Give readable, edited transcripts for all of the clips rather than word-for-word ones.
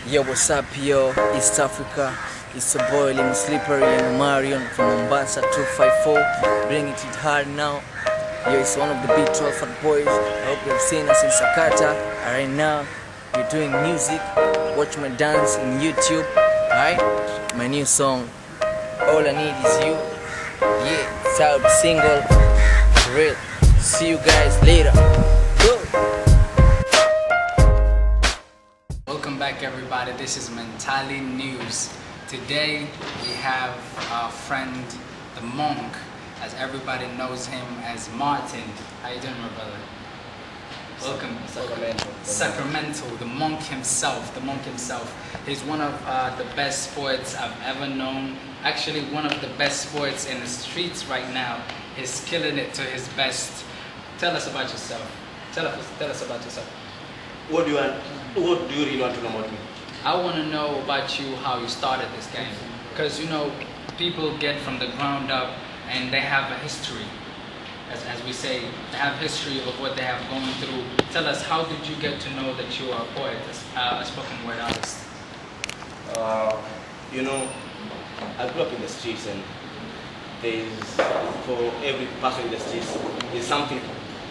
Yo, what's up, yo? East Africa. It's a boy, Lim Slippery and Marion from Mombasa 254. Bringing it hard now. Yo, it's one of the big 12 fat boys. I hope you've seen us in Sakata. Right now, we're doing music. Watch my dance in YouTube. Alright? My new song, All I Need Is You. Yeah, it's out, single. For real. See you guys later. Go! Welcome back, everybody. This is Mentali News. Today we have our friend the Monk, as everybody knows him as Martin. How you doing, my brother? Welcome. Sacurmental, the Monk himself. The Monk himself. He's one of the best sports I've ever known. Actually, one of the best sports in the streets right now. He's killing it to his best. Tell us about yourself. Tell us about yourself. What do you want? What do you really want to know about me? I want to know about you, how you started this game. Because, you know, people get from the ground up and they have a history. As we say, they have history of what they have gone through. Tell us, how did you get to know that you are a poet, a spoken word artist? You know, I grew up in the streets, and there's, for every person in the streets, there's something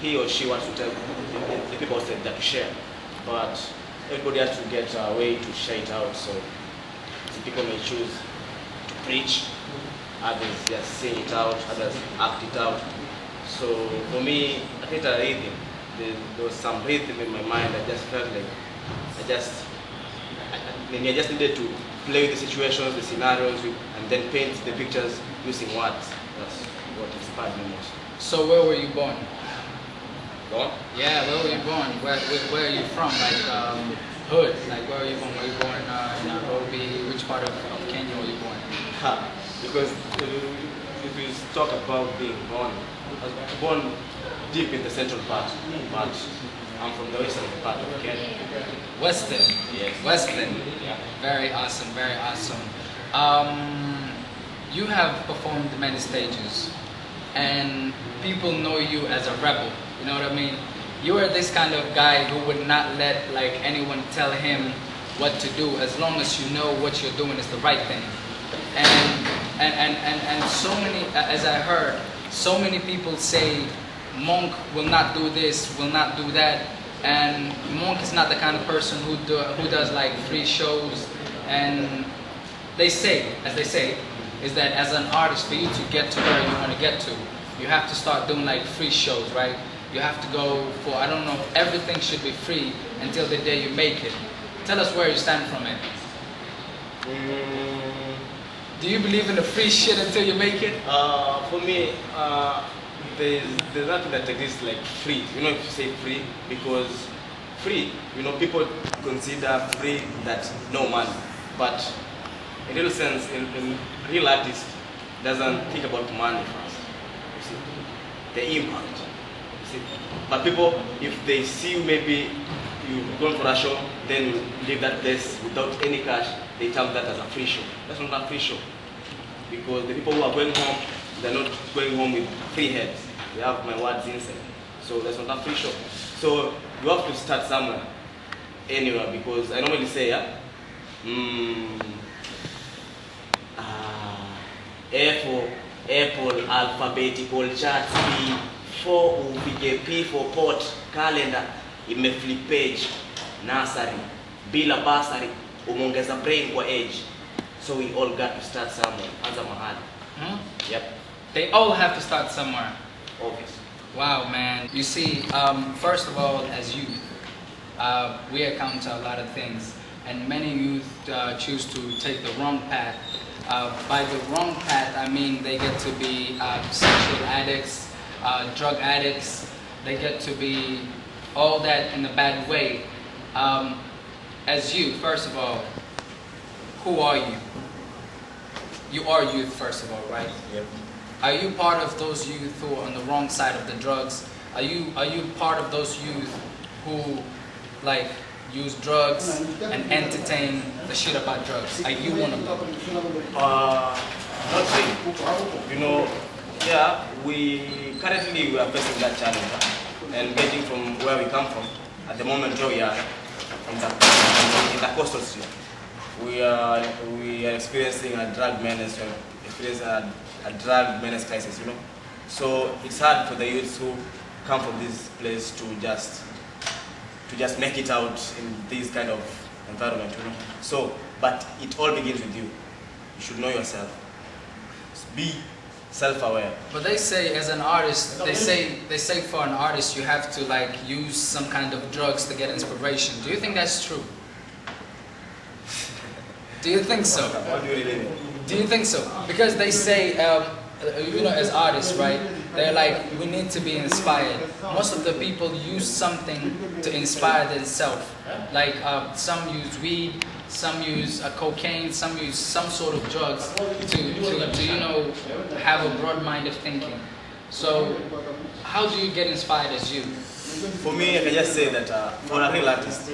he or she wants to tell the people outside that to share. But everybody has to get a way to share it out. So some people may choose to preach, others just sing it out, others act it out. So for me, I hit a rhythm. There was some rhythm in my mind. I just felt like I just needed to play with the situations, the scenarios, and then paint the pictures using words. That's what inspired me most. So where were you born? Born? Yeah, where were you born? Where are you from? Like hood? Like where are you born? Were you born in Nairobi? Which part of Kenya were you born? Because if you talk about being born, I was born deep in the central part, but I'm from the western part of Kenya. Western? Yes. Western? Yeah. Very awesome, very awesome. You have performed many stages, and people know you as a rebel, you know what I mean? You are this kind of guy who would not let like anyone tell him what to do, as long as you know what you're doing is the right thing. And so many, as I heard, so many people say Monk will not do this, will not do that, and Monk is not the kind of person who does like free shows. And they say, as they say, is that as an artist, for you to get to where you want to get to, you have to start doing like free shows, right? You have to go for, I don't know, everything should be free until the day you make it. Tell us where you stand from it. Do you believe in the free shit until you make it? For me, there's nothing that exists like free. You know, if you say free, because free, you know, people consider free that no money. But in real sense, in real artist doesn't think about money first. You see, the impact. You see, but people, if they see you, maybe you've gone for a show, then you leave that place without any cash, they term that as a free show. That's not a free show. Because the people who are going home, they're not going home with free heads. They have my words inside. So that's not a free show. So you have to start somewhere, anywhere, because I normally say, yeah, A for apple, alphabetical chart, B for upige, P for pot, calendar, imeflip page, nursery, bila bursary, umongeza brain kwa age. So we all got to start somewhere. Anza mahali. Yep. They all have to start somewhere. Obvious. Wow, man. You see, first of all, as youth, we encounter a lot of things, and many youth choose to take the wrong path. By the wrong path, I mean they get to be sexual addicts, drug addicts. They get to be all that in a bad way. As you, first of all, who are you? You are youth, first of all, right? Yep. Are you part of those youth who are on the wrong side of the drugs? Are you part of those youth who like use drugs and entertain the shit about drugs? Are you one of them? Not really. You know, yeah, we currently are facing that challenge, and getting from where we come from. At the moment, we are in the Boston Street. We are experiencing a drug menace, a drug menace crisis, you know. So it's hard for the youths who come from this place to just make it out in this kind of environment, you know. So, but it all begins with you. You should know yourself. Be self-aware. But they say as an artist, they say for an artist you have to like use some kind of drugs to get inspiration. Do you think that's true? Do you think so? What do you really mean? Do you think so? Because they say, you know, as artists, right? They're like, we need to be inspired. Most of the people use something to inspire themselves. Like some use weed, some use cocaine, some use some sort of drugs to you know, have a broad mind of thinking. So, how do you get inspired as you? For me, I can just say that for a real artist,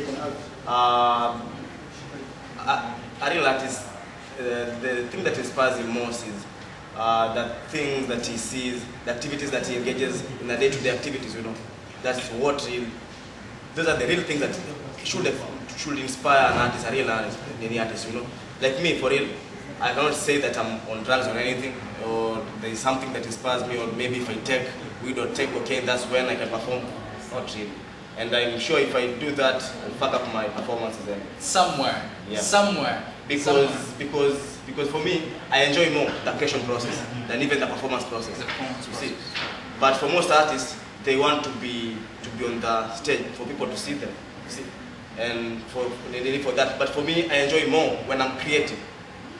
the thing that inspires him most is the things that he sees, the activities that he engages in the day-to-day activities, you know. That's what those are the real things that should inspire an artist, a real artist, any artist, you know. Like me, for real, I cannot say that I'm on drugs or anything, or there is something that inspires me, or maybe if I take weed or take cocaine, that's when I can perform. Not really. And I'm sure if I do that, I'll fuck up my performances then. Somewhere. Yeah. Somewhere. Because for me, I enjoy more the creation process than even the performance process. You see. But for most artists, they want to be on the stage for people to see them. You see. And they need for that. But for me, I enjoy more when I'm creative.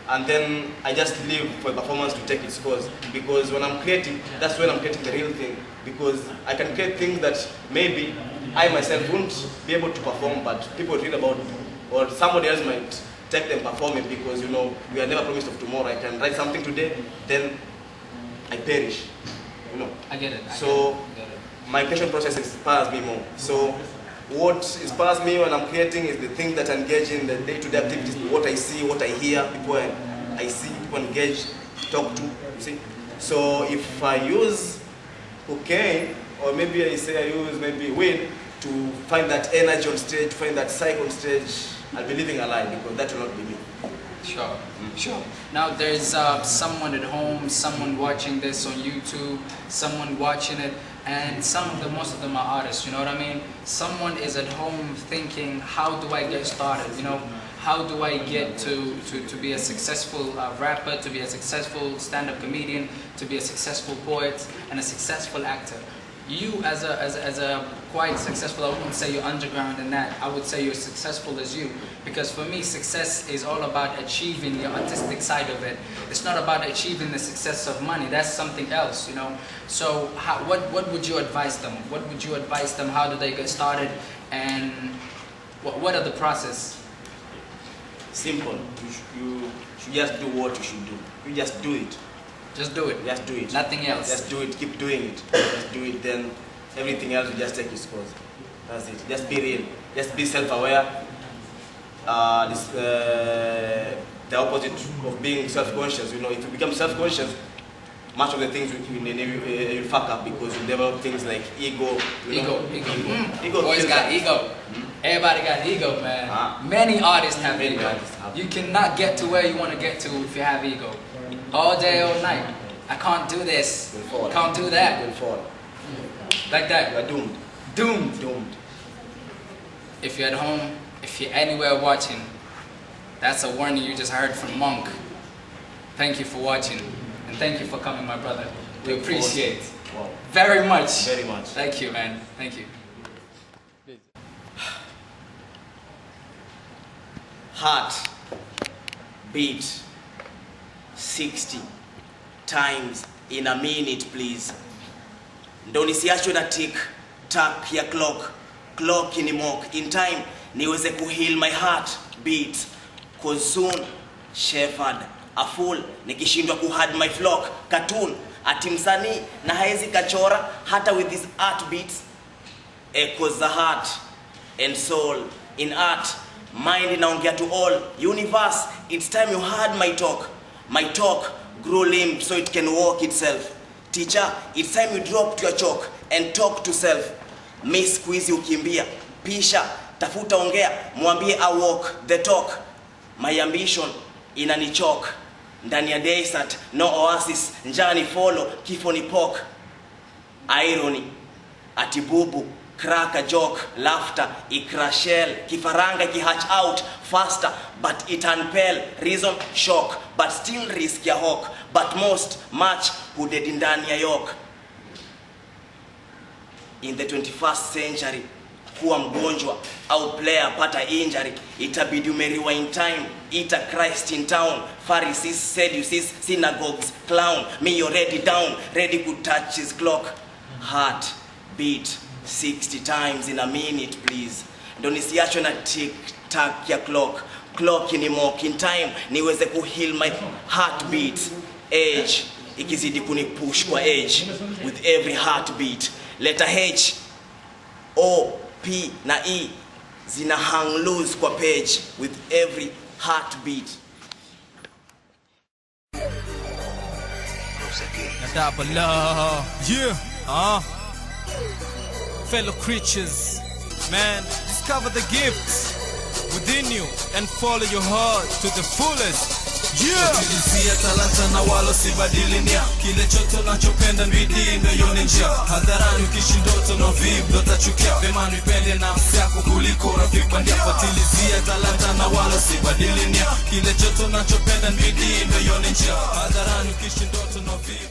And then I just leave for performance to take its course. Because when I'm creative, that's when I'm creating the real thing. Because I can create things that maybe I myself won't be able to perform, but people read about it. Or somebody else might take them performing, because, you know, we are never promised of tomorrow. I can write something today, then I perish. You know. I get it. My creation process inspires me more. So what inspires me when I'm creating is the things that engage in the day-to-day activities, what I see, what I hear, people I see, people engage, talk to, you see. So if I use cocaine, or maybe I say I use maybe weed to find that energy on stage, find that psych on stage, I'll be living a lie, because that will not be me. Sure, sure. Now there's someone at home, someone watching this on YouTube, someone watching it, and most of them are artists, you know what I mean? Someone is at home thinking, how do I get started, you know? How do I get to be a successful rapper, to be a successful stand-up comedian, to be a successful poet, and a successful actor? You as a quite successful, I wouldn't say you're underground in that, I would say you're successful as you. Because for me, success is all about achieving the artistic side of it. It's not about achieving the success of money, that's something else, you know. So what would you advise them? What would you advise them? How do they get started? And what are the process? Simple. You should just do what you should do. You just do it. Just do it. Just do it. Nothing else. Just do it. Keep doing it. Just do it. Then everything else will just take its course. That's it. Just be real. Just be self-aware. The opposite of being self-conscious. You know, if you become self-conscious, much of the things you fuck up, because you develop things like ego. Ego. Boys got ego. Everybody got ego, man. Many artists have ego. You cannot get to where you want to get to if you have ego. All day, all night. I can't do this. Can't do that. You'll fall. Like that. You're doomed. Doomed. If you're at home, if you're anywhere watching, that's a warning you just heard from Monk. Thank you for watching. And thank you for coming, my brother. We appreciate it. Wow. Very much. Very much. Thank you, man. Thank you. Heart beat 60 times in a minute, please. Ndo nisiachwe na tick tack ya clock inimok in time niweze kuheal my heart beat, cause soon shepherd a fool nikishindwa kuhad my flock cartoon ati msanii na haezi kachora hata with his art beats echoes the heart and soul in art. Mind inaongea to all universe. It's time you heard my talk grew limp so it can walk itself. Teacher, it's time you drop to your chalk and talk to self. Miss squeeze ukimbia pisha tafuta ongea, mwambie I walk the talk. My ambition inanichoke. Ndani ya desert, no oasis, njani follow, kifo ni pork. Irony, atibubu, crack a joke, laughter, ikrashel, kifaranga kihatch out faster, but it unpel, reason shock, but still risk ya hawk, but most much hooded ndani ya york. In the 21st century, kuwa mgonjwa au player pata injury, itabidi umerewind time, ita Christ in town, Pharisees, Sadducees, synagogues, clown, me already down, ready to touch his clock. Heart beat 60 times in a minute please. Ndo nisiachwe na tick tack ya clock ni mock in time, niweze kuheal my heartbeat. Age ikizidi kunipush kwa age, with every heartbeat. Letter H, O, P na E zina hang loose kwa page, with every heartbeat. Yeah, fellow creatures, man, discover the gifts within you and follow your heart to the fullest. Yeah, utilizia talanta na walo sibadilinia, kile chote unachopenda bidii ndio yone njia. Hadharani ukishindoto na vibe utachukia, vema nipende nafsi yako kuliko rafiki bandia. Utilizia talanta na walo sibadilinia, kile chote unachopenda bidii ndio yone njia. Hadharani ukishindoto na vibe